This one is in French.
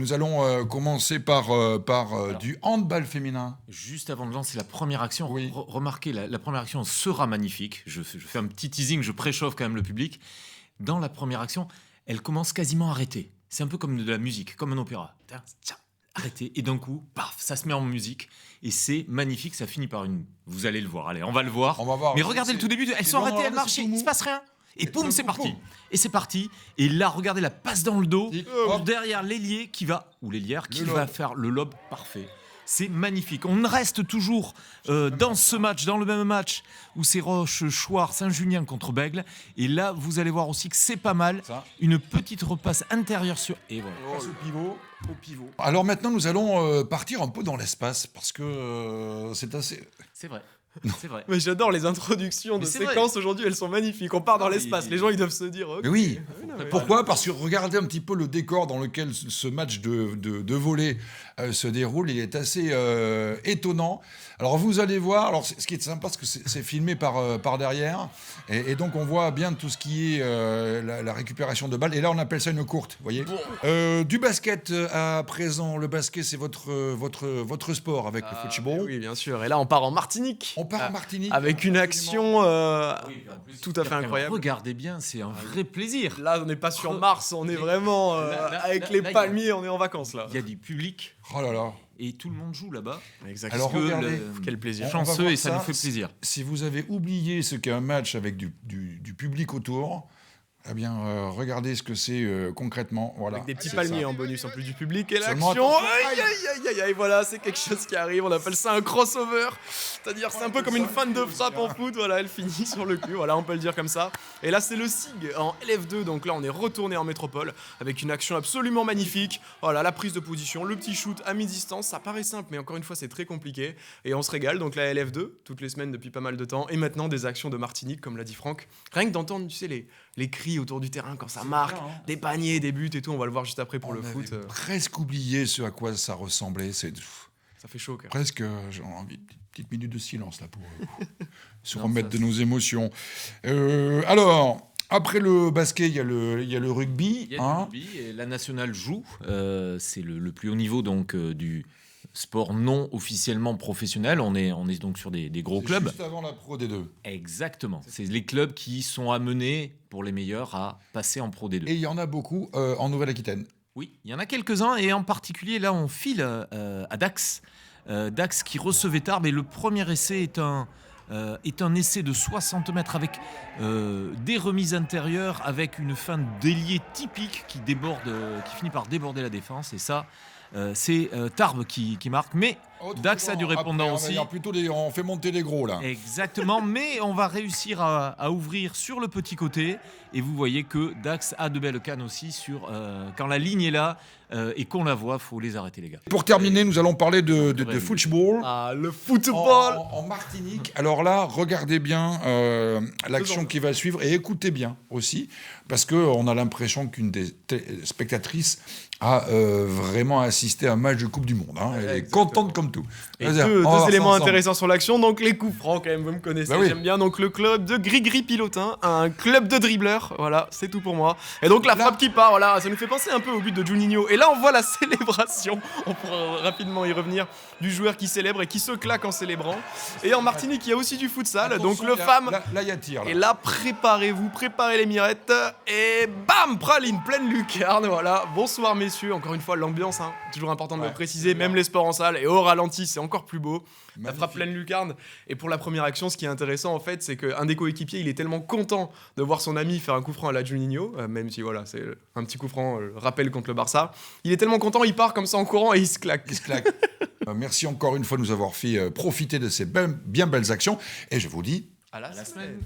nous allons commencer par du handball féminin. Juste avant de lancer la première action, Oui. remarquez, la première action sera magnifique. Je fais un petit teasing, je préchauffe quand même le public. Dans la première action, elle commence quasiment arrêtée. C'est un peu comme de la musique, comme un opéra. Tiens, arrêtée. Et d'un coup, paf, ça se met en musique. Et c'est magnifique, ça finit par une... Vous allez le voir, allez, on va le voir. On va voir. Mais regardez le tout début, elles sont dans arrêtées, la elles marchent, c'est tout il mou. se passe rien. Et boum, boum, c'est boum, parti. boum. Et c'est parti. Et là, regardez la passe dans le dos, Hop. derrière l'ailier qui va, ou l'ailière qui Le va lob. faire le lob parfait. C'est magnifique. On reste toujours dans ce match, dans le même match où c'est Roche-Chouart Saint-Julien contre Bègle. Et là, vous allez voir aussi que c'est pas mal. Ça. Une petite repasse intérieure sur... Et voilà. Passe au pivot. Au pivot. Alors maintenant, nous allons partir un peu dans l'espace parce que c'est assez... C'est vrai. C'est vrai. Mais j'adore les introductions de Mais c'est séquences aujourd'hui, elles sont magnifiques. On part dans Ah, l'espace, mais- les gens ils doivent se dire. ok. Mais oui. non, mais- Pourquoi ? Parce que regardez un petit peu le décor dans lequel ce match de volley se déroule. Il est assez étonnant. Alors vous allez voir, alors ce qui est sympa, c'est que c'est filmé par derrière. Et donc on voit bien tout ce qui est la récupération de balles. Et là on appelle ça une courte, vous voyez. Du basket à présent. Le basket c'est votre sport avec le football. Oui, bien sûr. Et là, on part en Martinique. On part en Martinique. Avec une Absolument. action tout à fait incroyable. Regardez bien, c'est un vrai plaisir. Là, on n'est pas sur Mars, on est vraiment avec les là, palmiers, on est en vacances là. Il y a du public Oh là là. et tout le monde joue là-bas. Exactement. Alors regardez. Quel plaisir. On va Chanceux voir et ça ça. nous fait plaisir. Si vous avez oublié ce qu'est un match avec du public autour, eh bien, regardez ce que c'est concrètement. Voilà, Avec des petits c'est palmiers ça. en bonus en plus du public et Seulement l'action. attention, Aïe aïe aïe aïe aïe, voilà, c'est quelque chose qui arrive. On appelle ça un crossover. C'est-à-dire, c'est un peu comme une fan de frappe en foot. Voilà, elle finit sur le cul. Voilà, on peut le dire comme ça. Et là, c'est le SIG en LF2. Donc là, on est retourné en métropole avec une action absolument magnifique. Voilà, la prise de position, le petit shoot à mi-distance. Ça paraît simple, mais encore une fois, c'est très compliqué. Et on se régale. Donc la LF2, toutes les semaines depuis pas mal de temps. Et maintenant, des actions de Martinique, comme l'a dit Franck. Rien que d'entendre, tu sais, les cris autour du terrain quand ça marque, bien, hein. des paniers, des buts et tout. On va le voir juste après pour On le avait foot. presque oublié ce à quoi ça ressemblait. C'est Ça fait chaud, quand même. presque, j'ai envie de petite minute de silence là pour se remettre de nos émotions. Alors, après le basket, il y a le rugby. Il y a hein. du rugby et la nationale joue. C'est le plus haut niveau donc du sport non officiellement professionnel. On est donc sur des gros C'est clubs. Juste avant la Pro D2. Exactement. C'est les clubs qui sont amenés pour les meilleurs à passer en Pro D2. Et il y en a beaucoup en Nouvelle-Aquitaine. Oui, il y en a quelques-uns et en particulier là on file à Dax. Dax qui recevait Tarbes et le premier essai est un essai de 60 mètres avec des remises intérieures, avec une fin d'ailier typique qui finit par déborder la défense. Et ça, c'est Tarbes qui marque. Mais Dax a du répondant Après, aussi. on fait monter les gros là. Exactement, mais on va réussir à ouvrir sur le petit côté. Et vous voyez que Dax a de belles cannes aussi quand la ligne est là et qu'on la voit, faut les arrêter les gars. Pour terminer, nous allons parler de football. Ah, le football. En Martinique. Alors là, regardez bien l'action qui va suivre et écoutez bien aussi, parce qu'on a l'impression qu'une des spectatrices a vraiment assisté à un match de Coupe du Monde. hein. Elle est Exactement. contente comme tout. Et Vas-y, deux on va voir ça éléments ensemble. intéressants sur l'action. Donc les coups francs, quand même, vous me connaissez, Bah oui. j'aime bien. Donc le club de Grigri Pilotin, un club de dribbleurs. Voilà, c'est tout pour moi. Et donc la frappe qui part, voilà, ça nous fait penser un peu au but de Juninho. Et là, on voit la célébration. On pourra rapidement y revenir, du joueur qui célèbre et qui se claque en célébrant. Et en Martinique, il y a aussi du futsal. Donc Attention, le femme. Là, il y a tir. là. Et là, préparez-vous, préparez les mirettes. Et bam, praline, pleine lucarne. Voilà, bonsoir messieurs. Encore une fois, l'ambiance, hein, toujours important de Ouais, le préciser, même les sports en salle. Et au ralenti, c'est encore plus beau. La Magnifique. frappe pleine lucarne. Et pour la première action, ce qui est intéressant, en fait, c'est qu'un des coéquipiers, il est tellement content de voir son ami faire un coup franc à la Juninho, même si voilà, c'est un petit coup franc, rappel contre le Barça. Il est tellement content, il part comme ça en courant et il se claque. Il se claque. Merci encore une fois de nous avoir fait profiter de ces bien belles actions. Et je vous dis À la semaine.